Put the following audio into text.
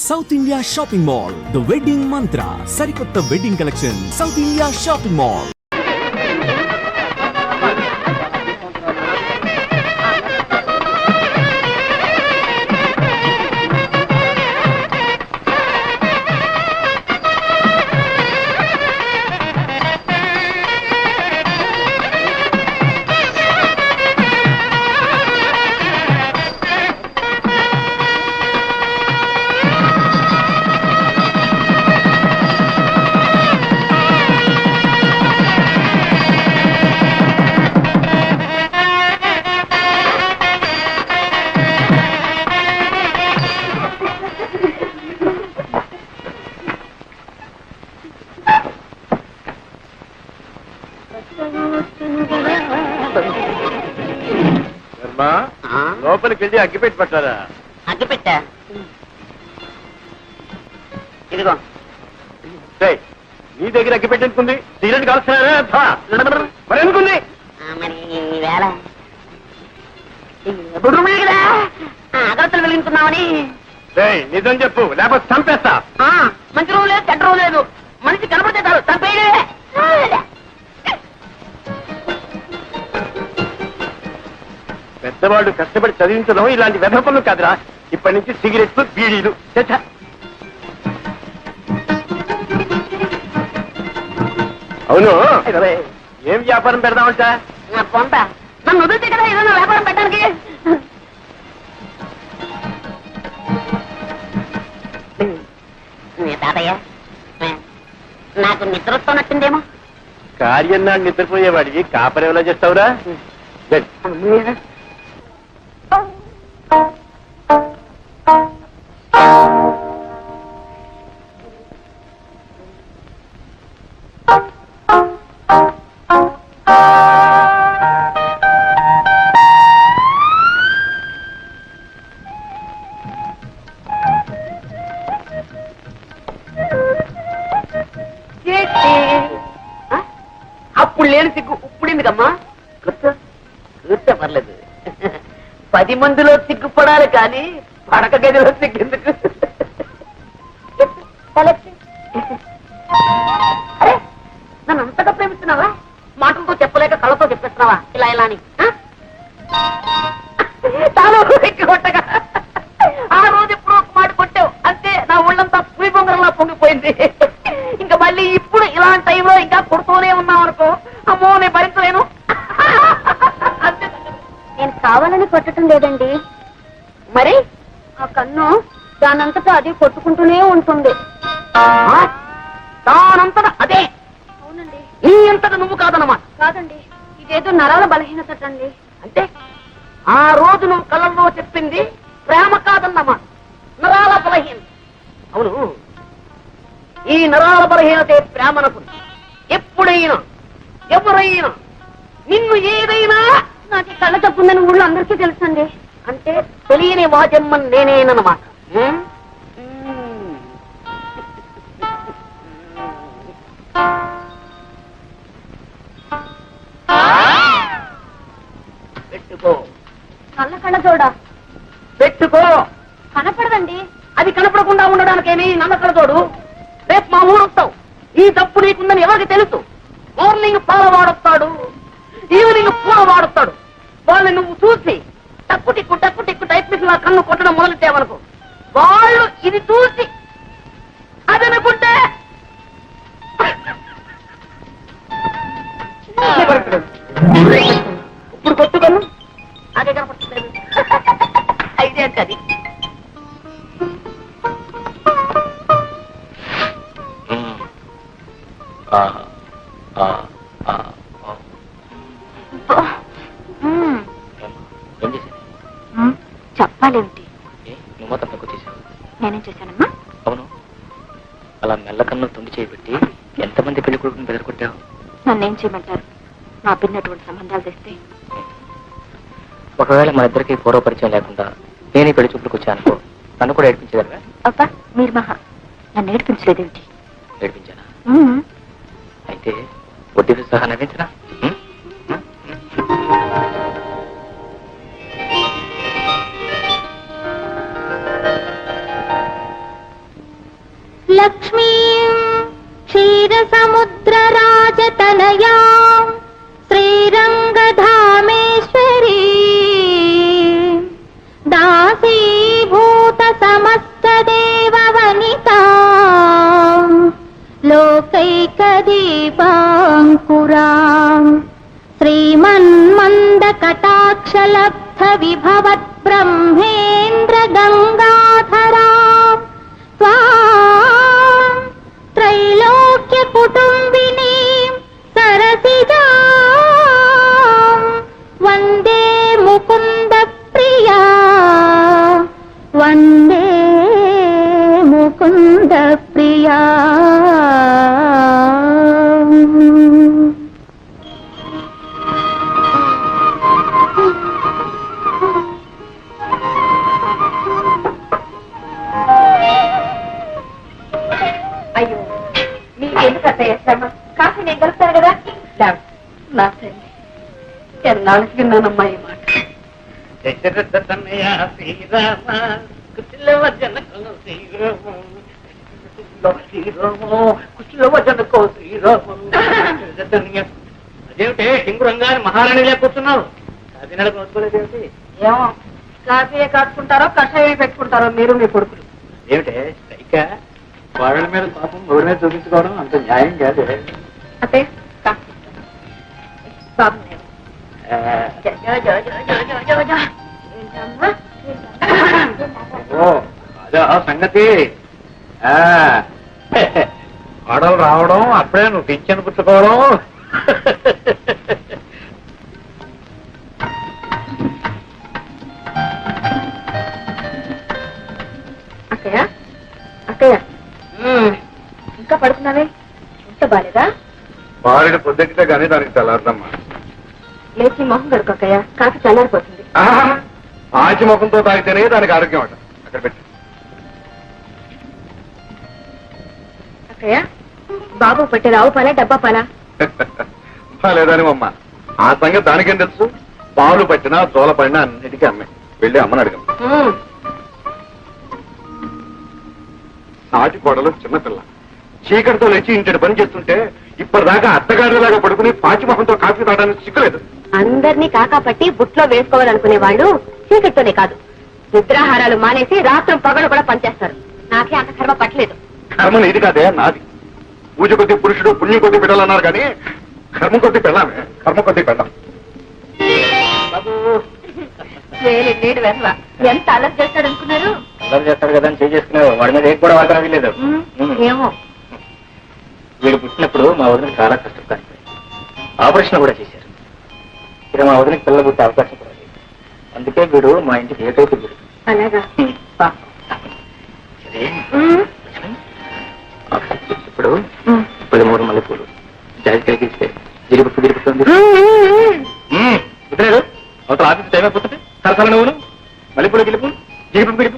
South India shopping mall, the wedding మంత్ర, సరికొత్త wedding collection, south India shopping mall. లోపలికి వెళ్ళి అగ్గిపెట్టి పట్టారా? అగ్గిపెట్టా ఇదిగో. నీ దగ్గర అగ్గిపెట్టి ఎందుకుంది? సిగరెట్ కాల్స్తున్నారా? మరి ఎందుకుంది? మరి వేళ కదా అగరత్తలు వెలిగించుకున్నామని. నిజం చెప్పు, లేకపోతే చంపేస్తా. మంచి రోజు లేదు, చెడ్డ రోజు లేదు. మనిషి కనపడితే చాలు చంపేయలే. పెద్దవాళ్ళు కష్టపడి చదివించడం ఇలాంటి వ్యర్థ పనులు కాదురా. ఇప్పటి నుంచి సిగరెట్లు, బీడీలు. అవును, ఏం వ్యాపారం పెడదామంట? పొంత నన్ను వదిలితే కదా ఏదైనా వ్యాపారం పెట్టడానికి. తాతయ్య, నాకు నిద్ర వస్తున్నట్టుందేమో. కార్యం నాడు నిద్రపోయేవాడికి కాపరి ఎలా చేస్తావురా? అప్పుడు లేని సిగ్గు ఇప్పుడు ఎందుకమ్మా? కూర్చో పర్లేదు. 10 మందిలో సిగ్గుపడాలి కానీ పడక గదిలో సిగ్గెందుకు? అరే, నన్ను అంతగా ప్రేమిస్తున్నావా? మాటలతో చెప్పలేక కళ్ళతో చెప్పేస్తున్నావా ఇలా ఇలా అని? తాను కొట్టగా ఆ రోజు ఎప్పుడో ఒక మాట కొట్టావు అంతే, నా ఒళ్ళంతా పులి బొంగరంలా పొంగిపోయింది. ఇంకా మళ్ళీ ఇప్పుడు ఇలాంటి టైంలో ఇంకా కొడుతూనే ఉన్నావు అనుకో, అమ్మో నేను భరించలేను. నేను కావాలని కొట్టడం లేదండి, మరి ఆ కన్ను దానంతటా అది కొట్టుకుంటూనే ఉంటుంది. దానంతటా అదే? అవునండి. నీ అంతటా నువ్వు కాదన్నమాట? కాదండి, ఇదేదో నరాల బలహీనత అండి. అంటే ఆ రోజు నువ్వు కళ్ళల్లో చెప్పింది ప్రేమ కాదన్నమా, నరాల బలహీనత. అవును, ఈ నరాల బలహీనతే ప్రేమనకు. ఎప్పుడైనా ఎవరైనా నిన్ను ఏదైనా నాకు కళ్ళ తప్పుందని ఊళ్ళో అందరికీ తెలుసండి. అంటే తెలియని వాజమ్మని నేనేనమాట. పెట్టుకో. కళ్ళ చూడ పెట్టుకో. కనపడదండి. అది కనపడకుండా ఉండడానికేమి నమ్మకం తోడు. రేపు మా ఊరు వస్తావు, ఈ తప్పు నీకుందని ఎవరికి తెలుసు? మార్నింగ్ పాల వాడొస్తాడు, ఈవినింగ్ పూల వాడొస్తాడు. వాళ్ళని నువ్వు చూసి టక్కు టిక్కు టైప్ మిషన్ కన్ను కొట్టడం మొదలెట్టావనుకో, వాళ్ళు ఇది చూసి అదనుకుంటే ఇప్పుడు కొట్టుకోను అదే కనపడుతుంది. అయితే అది చెప్పాలేమిటి? నువ్వు మొత్తం తక్కువ చేశావు. నేనేం చేశానమ్మా? అవును, అలా మెల్లకన్ను తొండి చేయబెట్టి ఎంతమంది పెళ్లి కొడుకుని బెదరకొట్టావు? నన్నేం చేయమంటారు? నా పిన్నటువంటి సంబంధాలు తెస్తే ఒకవేళ మన ఇద్దరికి పూర్వపరిచయం లేకుండా నేను పెళ్లి చూపులకు వచ్చానుకో, నన్ను కూడా ఏడిపించగలరా? అబ్బా, మీరు మహా నన్ను ఏడిపించలేదేమిటి? ఏడిపించానా? అయితే వడ్డీతో సహా నవ్వించనా? గౌరాం శ్రీమన్మందకటాక్షలబ్ధ విభవత్ బ్రహ్మేంద్ర గంగాధరాం త్వాం త్రైలోక్య కుటుంబినీం సరసిజాం వందే ముకుంద ప్రియా వందే ముకుంద ప్రియా. అయ్యో మీకెందుకు అత్తయ్య శ్రమ? కాఫీ నేను కలుపుతాను కదా. నా తల్లి ఎన్నాళ్ళకి విన్నానమ్మా ఈ మాట. అదేమిటే కింగురంగా మహారాణిలే కూర్చున్నావు? అది నెలకు వదుకోలేదేమిటి? ఏమో కాఫీ కాచుకుంటారో కషాయం పెట్టుకుంటారో మీరు మీ కొడుకులు. ఏమిటే స్ట్రైకా? వాళ్ళ మీద పాపం ఊరి మీద చూపించుకోవడం అంత న్యాయం కాదు. అత్తయ్య కాఫీ బాబు నేను. ఓ అదే సంగతి. ఆడలు రావడం అప్పుడే నువ్వు పింఛను పుచ్చుకోవడం. అక్కయ్య అక్కయ్య ఇంకా పడుతున్నావే? ఇంత బాలేదా? వాడిన పొద్దుకితే కానీ దానికి తెల్లారదమ్మా. లేచి మొహం కడుకు అక్కయ్య, కాఫీ చల్లారిపోతుంది. ఆచి ముఖంతో తాగితేనే దానికి ఆరోగ్యం అంట. అక్కడ పెట్టి అక్కయ్య బాబు పట్టే రావు పాలా డబ్బా పాలా? లేదని అమ్మ ఆ సంగతి దానికేం తెలుసు? పాలు పట్టినా జోల పడినా అన్నిటికీ అమ్మాయి. వెళ్ళి అమ్మని అడగం. నాటి కోడలు చిన్నపిల్ల చీకటితో లేచి ఇంటి పని చేస్తుంటే ఇప్పటిదాకా అత్తగారిలాగా పడుకుని పాచిమొహంతో కాఫీ తాగడానికి సిగ్గులేదు. అందరినీ కాకా పట్టి బుట్లో వేసుకోవాలనుకునే వాళ్ళు చీకటితోనే కాదు, నిద్రాహారాలు మానేసి రాత్రం పగలు కూడా పనిచేస్తారు. నాకే అంత కర్మ పట్టలేదు. కర్మ ఇది కాదే, నాది. పూజ కొద్ది పురుషుడు పుణ్యం కొద్ది బిడ్డలన్నారు కానీ కర్మ కొద్ది పెళ్ళామే, కర్మ కొద్ది పెళ్ళాం. నేడు వెర్వ ఎంత అలర్ట్ చేస్తాడు అనుకున్నారు? అలా చేస్తాడు కదా అని చేసుకున్నారు. వాడి మీద ఏం కూడా వాడరా వీలేదు. ఏమో వీడు పుట్టినప్పుడు మా వదిన చాలా కష్టపడి ఆపరేషన్ కూడా చేశారు. ఇక మా వదినకి పిల్లలు పుట్టే అవకాశం కూడా లేదు. అందుకే వీడు మా ఇంటికి ఏకైక వీడు. అలాగా. సరే ఇప్పుడు 13 మల్లెపూలు జాజికాయకి ఇస్తే గిరిపుట్టు గిరిపుట్టుంది. కుదిరాడు అవతల ఆఫీస్ టైం అయిపోతుంది. సరసల నువ్వును మల్లెపూలు గిలిపు గిరిపు గిరిపు